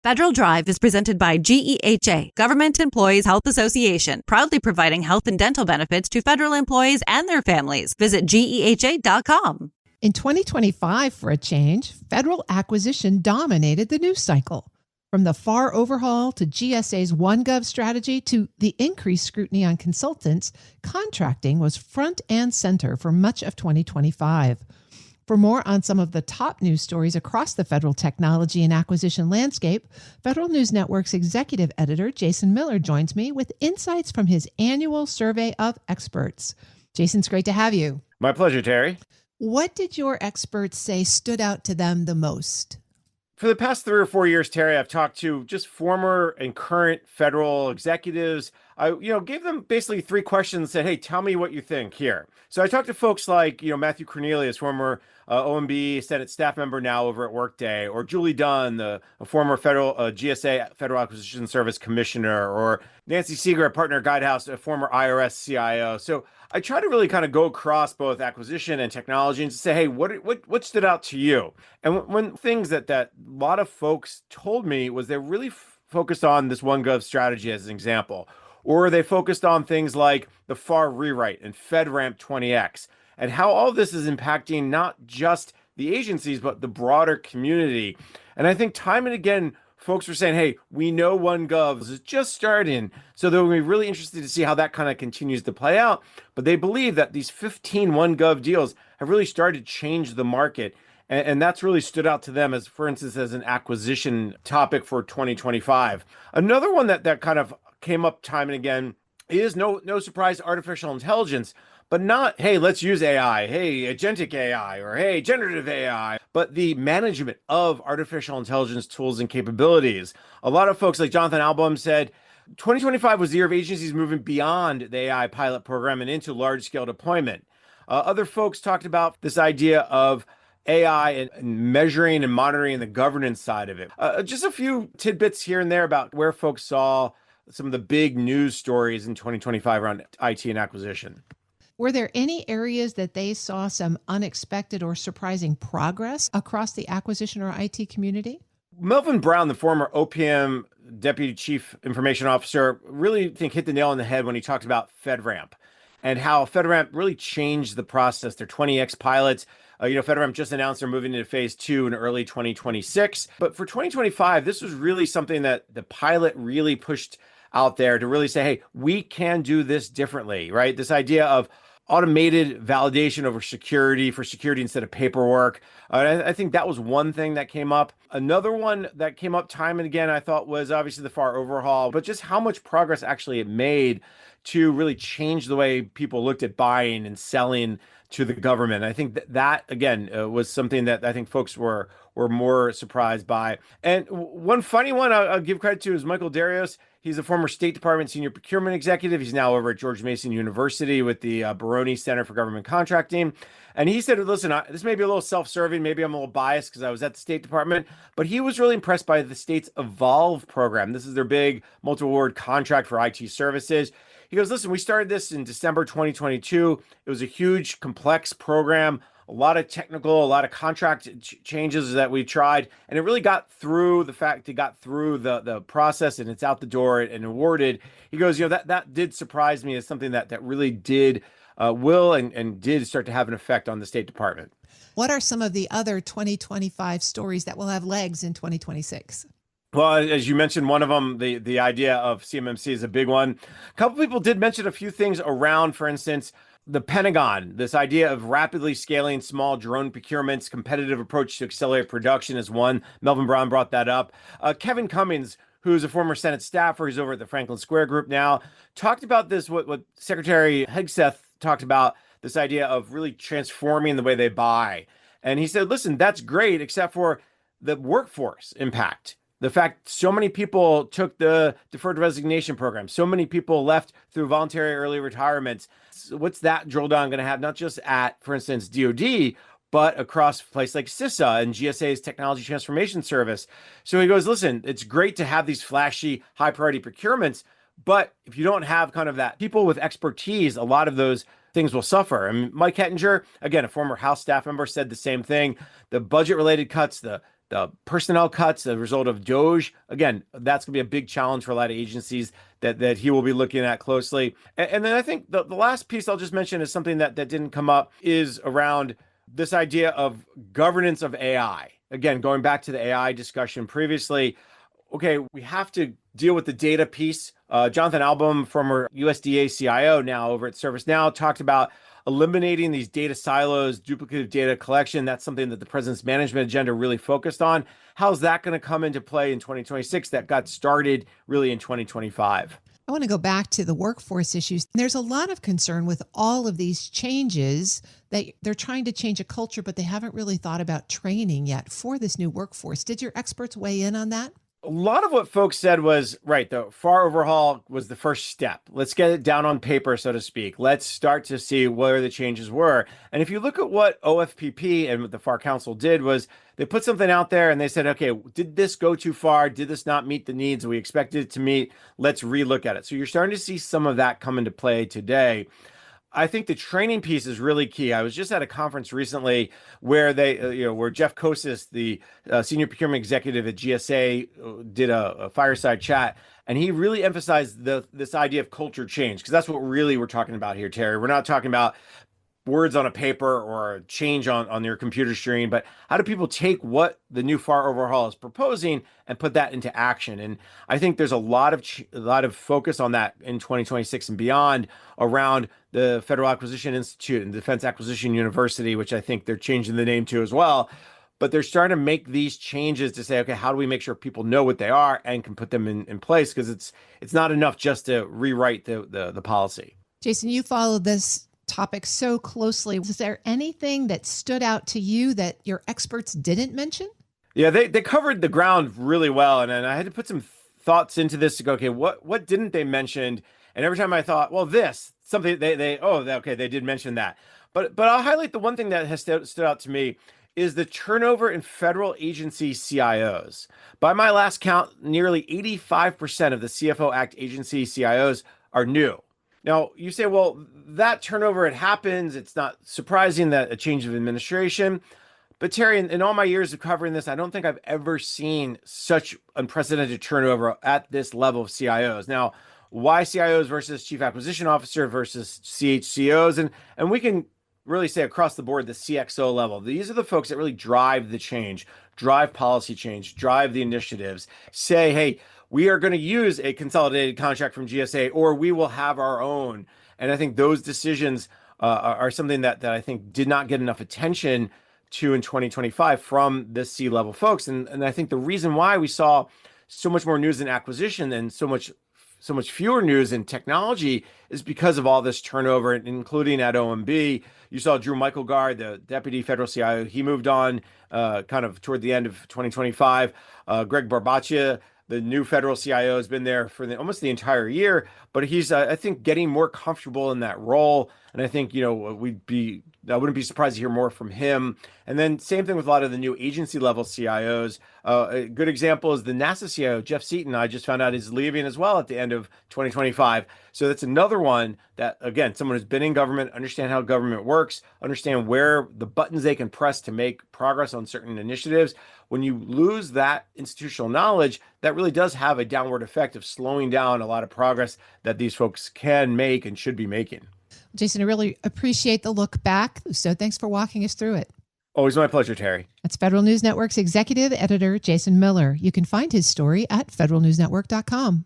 Federal Drive is presented by GEHA, Government Employees Health Association, proudly providing health and dental benefits to federal employees and their families. Visit GEHA.com. In 2025, for a change, federal acquisition dominated the news cycle. From the FAR overhaul to GSA's OneGov strategy to the increased scrutiny on consultants, contracting was front and center for much of 2025. For more on some of the top news stories across the federal technology and acquisition landscape, Federal News Network's executive editor, Jason Miller, joins me with insights from his annual survey of experts. Jason, it's great to have you. My pleasure, Terry. What did your experts say stood out to them the most? For the past 3 or 4 years, Terry, I've talked to just former and current federal executives. I, gave them basically 3 questions, said, hey, tell me what you think here. So I talked to folks like, Matthew Cornelius, former OMB Senate staff member now over at Workday, or Julie Dunn, a former federal GSA Federal Acquisition Service Commissioner, or Nancy Seeger at Partner Guidehouse, a former IRS CIO. So I try to really kind of go across both acquisition and technology and say, hey, what stood out to you? And one things that a lot of folks told me was they really focused on this OneGov strategy as an example, or they focused on things like the FAR rewrite and FedRAMP 20X, and how all this is impacting not just the agencies, but the broader community. And I think time and again, folks were saying, hey, we know OneGov is just starting, so they'll be really interested to see how that kind of continues to play out. But they believe that these 15 OneGov deals have really started to change the market. And that's really stood out to them as, for instance, as an acquisition topic for 2025. Another one that kind of came up time and again is no surprise, artificial intelligence. But not, hey, let's use AI, hey, agentic AI, or hey, generative AI, but the management of artificial intelligence tools and capabilities. A lot of folks like Jonathan Albom said, 2025 was the year of agencies moving beyond the AI pilot program and into large-scale deployment. Other folks talked about this idea of AI and measuring and monitoring the governance side of it. Just a few tidbits here and there about where folks saw some of the big news stories in 2025 around IT and acquisition. Were there any areas that they saw some unexpected or surprising progress across the acquisition or IT community? Melvin Brown, the former OPM Deputy Chief Information Officer, really hit the nail on the head when he talked about FedRAMP and how FedRAMP really changed the process. Their 20X pilots, FedRAMP just announced they're moving into phase 2 in early 2026. But for 2025, this was really something that the pilot really pushed out there to really say, hey, we can do this differently, right? This idea of automated validation over security for security instead of paperwork. I think that was one thing that came up. Another one that came up time and again, I thought, was obviously the FAR overhaul, but just how much progress actually it made to really change the way people looked at buying and selling to the government. I think that again, was something that I think folks were more surprised by. And one funny one I'll give credit to is Michael Darius. He's a former State Department senior procurement executive. He's now over at George Mason University with the Baroni Center for Government Contracting. And he said, listen, this may be a little self-serving. Maybe I'm a little biased because I was at the State Department, but he was really impressed by the state's Evolve program. This is their big multi-award contract for IT services. He goes, listen, we started this in December 2022. It was a huge, complex program, a lot of technical, a lot of contract changes that we tried. And it really got through the process, and it's out the door and awarded. He goes, that did surprise me as something that really did and did start to have an effect on the State Department. What are some of the other 2025 stories that will have legs in 2026? Well, as you mentioned, one of them, the idea of CMMC is a big one. A couple people did mention a few things around, for instance, the Pentagon, this idea of rapidly scaling small drone procurements, competitive approach to accelerate production is one. Melvin Brown brought that up. Kevin Cummings, who's a former Senate staffer, he's over at the Franklin Square Group now, talked about this, what Secretary Hegseth talked about, this idea of really transforming the way they buy. And he said, listen, that's great, except for the workforce impact. The fact so many people took the deferred resignation program, so many people left through voluntary early retirements. What's that drill down going to have, not just at, for instance, DOD, but across places like CISA and GSA's Technology Transformation Service. So he goes, listen, it's great to have these flashy, high priority procurements, but if you don't have kind of that people with expertise, a lot of those things will suffer. And Mike Hettinger, again, a former House staff member, said the same thing. The budget related cuts, the personnel cuts, the result of DOGE. Again, that's going to be a big challenge for a lot of agencies that he will be looking at closely. And then I think the last piece I'll just mention is something that didn't come up is around this idea of governance of AI. Again, going back to the AI discussion previously, okay, we have to deal with the data piece. Jonathan Album, former USDA CIO, now over at ServiceNow, talked about eliminating these data silos, duplicative data collection. That's something that the president's management agenda really focused on. How's that going to come into play in 2026 that got started really in 2025? I want to go back to the workforce issues. There's a lot of concern with all of these changes that they're trying to change a culture, but they haven't really thought about training yet for this new workforce. Did your experts weigh in on that? A lot of what folks said was, right, the FAR overhaul was the first step. Let's get it down on paper, so to speak. Let's start to see where the changes were. And if you look at what OFPP and what the FAR Council did was they put something out there and they said, okay, did this go too far? Did this not meet the needs we expected it to meet? Let's relook at it. So you're starting to see some of that come into play today. I think the training piece is really key. I was just at a conference recently where where Jeff Kosis, the senior procurement executive at GSA, did a fireside chat, and he really emphasized this idea of culture change, because that's what really we're talking about here, Terry. We're not talking about words on a paper or a change on your computer screen, but how do people take what the new FAR overhaul is proposing and put that into action? And I think there's a lot of focus on that in 2026 and beyond around the Federal Acquisition Institute and Defense Acquisition University, which I think they're changing the name to as well. But they're starting to make these changes to say, okay, how do we make sure people know what they are and can put them in place? Because it's not enough just to rewrite the policy. Jason, you follow this topic so closely. Is there anything that stood out to you that your experts didn't mention? Yeah, they covered the ground really well. And I had to put some thoughts into this to go, okay, what didn't they mention? And every time I thought, well, this, something they did mention that. But I'll highlight the one thing that has stood out to me is the turnover in federal agency CIOs. By my last count, nearly 85% of the CFO Act agency CIOs are new. Now, you say, well, that turnover, it happens. It's not surprising that a change of administration. But Terry, in all my years of covering this, I don't think I've ever seen such unprecedented turnover at this level of CIOs. Now, why CIOs versus chief acquisition officer versus CHCOs? And we can really say across the board, the CXO level. These are the folks that really drive the change, drive policy change, drive the initiatives, say, hey, we are going to use a consolidated contract from GSA, or we will have our own. And I think those decisions are something that I think did not get enough attention to in 2025 from the C-level folks. And I think the reason why we saw so much more news in acquisition and so much fewer news in technology is because of all this turnover, including at OMB. You saw Drew Michaelgard, the deputy federal CIO, he moved on kind of toward the end of 2025. Greg Barbaccia, the new federal CIO, has been there for almost the entire year, but he's, I think, getting more comfortable in that role. And I think, I wouldn't be surprised to hear more from him. And then same thing with a lot of the new agency level CIOs. A good example is the NASA CIO, Jeff Seaton. I just found out is leaving as well at the end of 2025. So that's another one that, again, someone who's been in government, understand how government works, understand where the buttons they can press to make progress on certain initiatives. When you lose that institutional knowledge, that really does have a downward effect of slowing down a lot of progress that these folks can make and should be making. Jason, I really appreciate the look back. So thanks for walking us through it. Always my pleasure, Terry. That's Federal News Network's executive editor, Jason Miller. You can find his story at federalnewsnetwork.com.